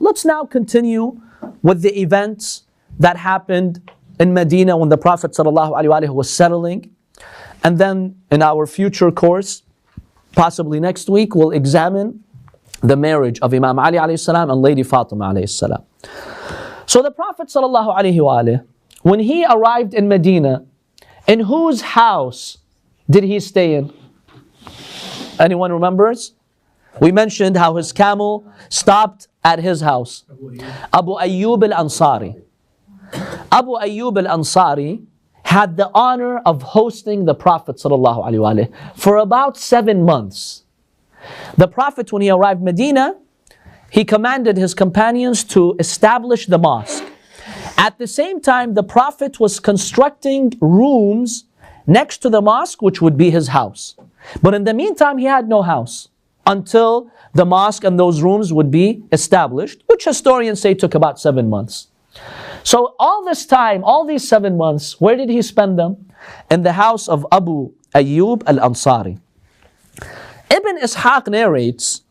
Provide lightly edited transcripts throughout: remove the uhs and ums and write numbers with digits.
let's now continue with the events that happened in Medina when the Prophet ﷺ was settling. And then in our future course, possibly next week, we'll examine the marriage of Imam Ali alayhi salam and Lady Fatima alayhi salam. So the Prophet ﷺ, when he arrived in Medina, in whose house did he stay in? Anyone remembers? We mentioned how his camel stopped at his house. Abu Ayyub al-Ansari. Abu Ayyub al-Ansari had the honor of hosting the Prophet ﷺ for about 7 months. The Prophet, when he arrived in Medina, he commanded his companions to establish the mosque. At the same time, the Prophet was constructing rooms next to the mosque, which would be his house. But in the meantime, he had no house until the mosque and those rooms would be established, which historians say took about 7 months. So all this time, all these 7 months, where did he spend them? In the house of Abu Ayyub al-Ansari. Ibn Ishaq narrates,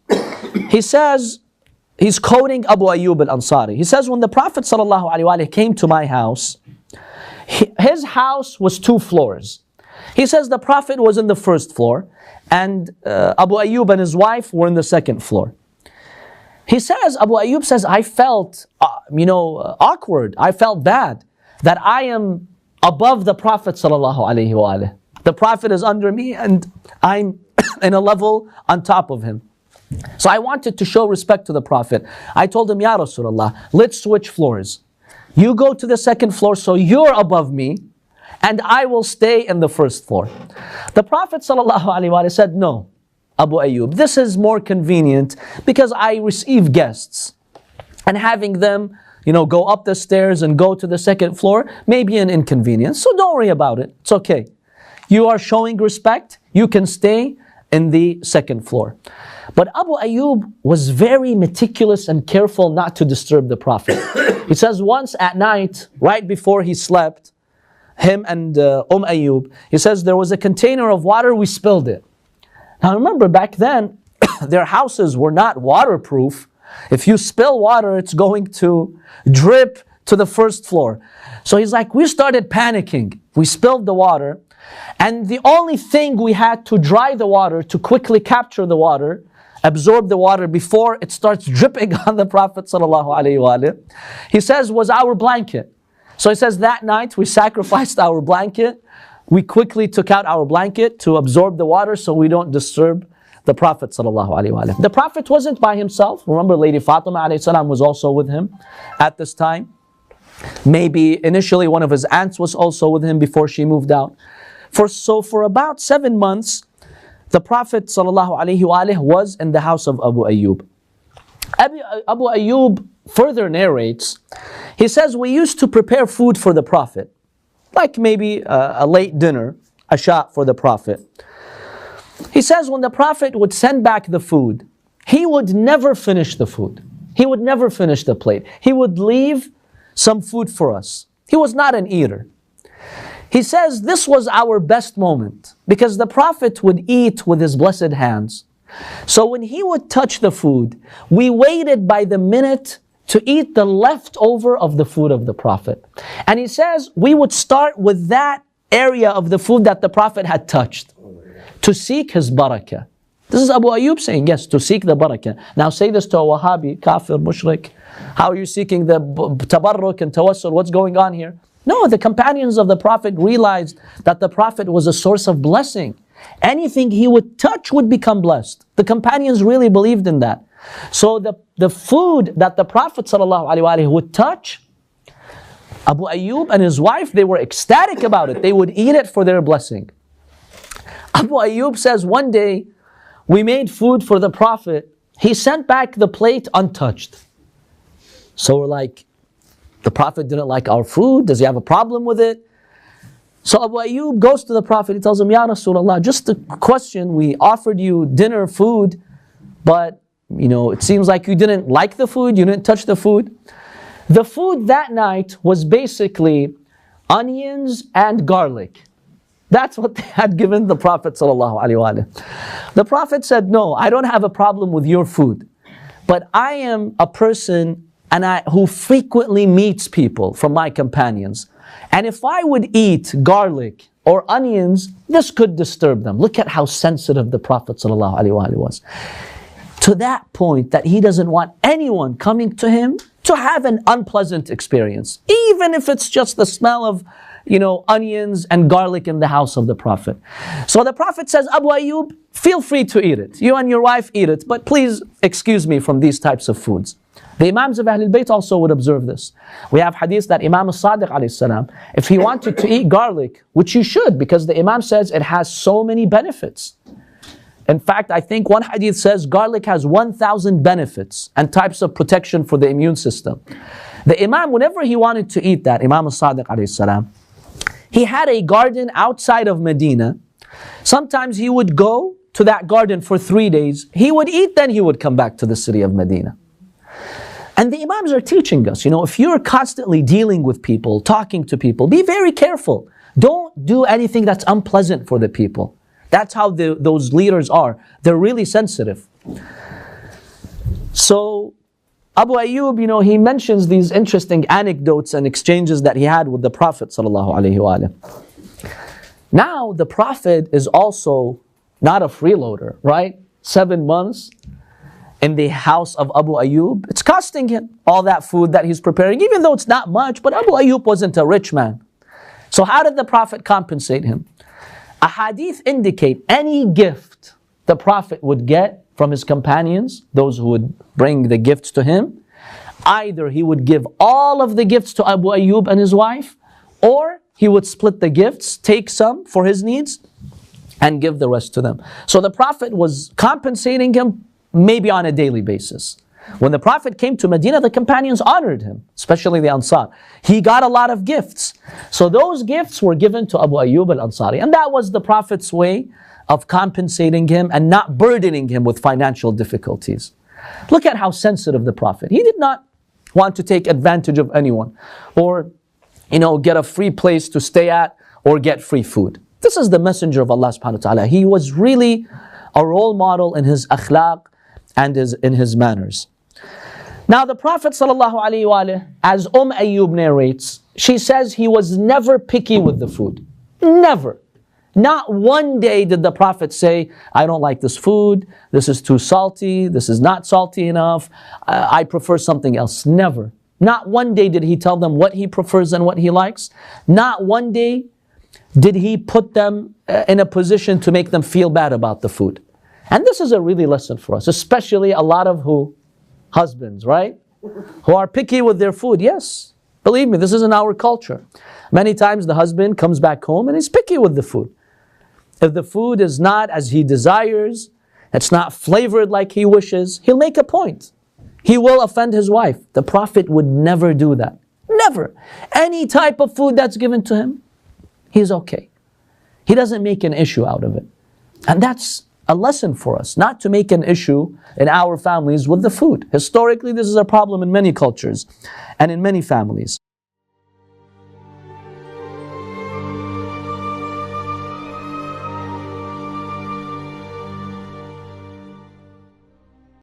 he says, he's quoting Abu Ayyub al-Ansari. He says, when the Prophet ﷺ came to my house, his house was 2 floors. He says the Prophet was in the first floor, and Abu Ayyub and his wife were in the second floor. He says, Abu Ayyub says, I felt, awkward. I felt bad that I am above the Prophet ﷺ. The Prophet is under me and I'm in a level on top of him. So I wanted to show respect to the Prophet. I told him, Ya Rasulullah, let's switch floors. You go to the second floor so you're above me, and I will stay in the first floor. The Prophet ﷺ said, no, Abu Ayyub, this is more convenient because I receive guests. And having them, go up the stairs and go to the second floor may be an inconvenience. So don't worry about it. It's okay. You are showing respect. You can stay in the second floor. But Abu Ayyub was very meticulous and careful not to disturb the Prophet. He says once at night, right before he slept, him and Ayyub, he says there was a container of water, we spilled it. Now remember, back then, their houses were not waterproof. If you spill water, it's going to drip to the first floor. So he's like, we started panicking. We spilled the water. And the only thing we had to dry the water, to quickly capture the water, absorb the water before it starts dripping on the Prophet ﷺ, he says, was our blanket. So he says that night we sacrificed our blanket. We quickly took out our blanket to absorb the water so we don't disturb the Prophet ﷺ. The Prophet wasn't by himself. Remember, Lady Fatima ﷺ was also with him at this time. Maybe initially one of his aunts was also with him before she moved out. For about 7 months, the Prophet ﷺ was in the house of Abu Ayyub. Abu Ayyub further narrates, he says, we used to prepare food for the Prophet, like maybe a late dinner, a shot for the Prophet. He says when the Prophet would send back the food, he would never finish the food. He would never finish the plate. He would leave some food for us. He was not an eater. He says this was our best moment because the Prophet would eat with his blessed hands. So when he would touch the food, we waited by the minute to eat the leftover of the food of the Prophet. And he says we would start with that area of the food that the Prophet had touched to seek his barakah. This is Abu Ayyub saying, yes, to seek the barakah. Now say this to a Wahhabi, kafir, mushrik. How are you seeking the tabarruk and tawassul? What's going on here? No, the companions of the Prophet realized that the Prophet was a source of blessing. Anything he would touch would become blessed. The companions really believed in that. So the food that the Prophet ﷺ would touch, Abu Ayyub and his wife, they were ecstatic about it. They would eat it for their blessing. Abu Ayyub says, one day we made food for the Prophet. He sent back the plate untouched. So we're like, the Prophet didn't like our food. Does he have a problem with it? So Abu Ayyub goes to the Prophet. He tells him, Ya Rasulullah, just a question. We offered you dinner food, but it seems like you didn't like the food. You didn't touch the food. The food that night was basically onions and garlic. That's what they had given the Prophet ﷺ. The Prophet said, no, I don't have a problem with your food, but I am a person and who frequently meets people from my companions. And if I would eat garlic or onions, this could disturb them. Look at how sensitive the Prophet ﷺ was. To that point that he doesn't want anyone coming to him to have an unpleasant experience, even if it's just the smell of, onions and garlic in the house of the Prophet. So the Prophet says, Abu Ayyub, feel free to eat it. You and your wife eat it, but please excuse me from these types of foods. The Imams of Ahlul Bayt also would observe this. We have hadith that Imam al-Sadiq alayhi salam, if he wanted to eat garlic, which you should, because the Imam says it has so many benefits. In fact, I think one hadith says garlic has 1,000 benefits and types of protection for the immune system. The Imam, whenever he wanted to eat that, Imam al-Sadiq alayhi salam, he had a garden outside of Medina. Sometimes he would go to that garden for 3 days. He would eat, then he would come back to the city of Medina. And the Imams are teaching us, if you're constantly dealing with people, talking to people, be very careful. Don't do anything that's unpleasant for the people. That's how those leaders are. They're really sensitive. So Abu Ayyub, he mentions these interesting anecdotes and exchanges that he had with the Prophet ﷺ. Now, the Prophet is also not a freeloader, right? 7 months in the house of Abu Ayyub. It's costing him all that food that he's preparing, even though it's not much, but Abu Ayyub wasn't a rich man. So how did the Prophet compensate him? A hadith indicate any gift the Prophet would get from his companions, those who would bring the gifts to him, either he would give all of the gifts to Abu Ayyub and his wife, or he would split the gifts, take some for his needs, and give the rest to them. So the Prophet was compensating him maybe on a daily basis. When the Prophet came to Medina, the companions honored him, especially the Ansar. He got a lot of gifts. So those gifts were given to Abu Ayyub al-Ansari. And that was the Prophet's way of compensating him and not burdening him with financial difficulties. Look at how sensitive the Prophet. He did not want to take advantage of anyone or, get a free place to stay at or get free food. This is the messenger of Allah subhanahu wa ta'ala. He was really a role model in his akhlaq and in his manners. Now the Prophet ﷺ, as Ayyub narrates, she says he was never picky with the food. Never. Not one day did the Prophet say, I don't like this food, this is too salty, this is not salty enough, I prefer something else. Never. Not one day did he tell them what he prefers and what he likes. Not one day did he put them in a position to make them feel bad about the food. And this is a really lesson for us, especially a lot of husbands, right? Who are picky with their food. Yes, believe me, this is in our culture. Many times the husband comes back home and he's picky with the food. If the food is not as he desires, it's not flavored like he wishes, he'll make a point. He will offend his wife. The Prophet would never do that. Never. Any type of food that's given to him, he's okay. He doesn't make an issue out of it. And that's a lesson for us, not to make an issue in our families with the food. Historically, this is a problem in many cultures and in many families.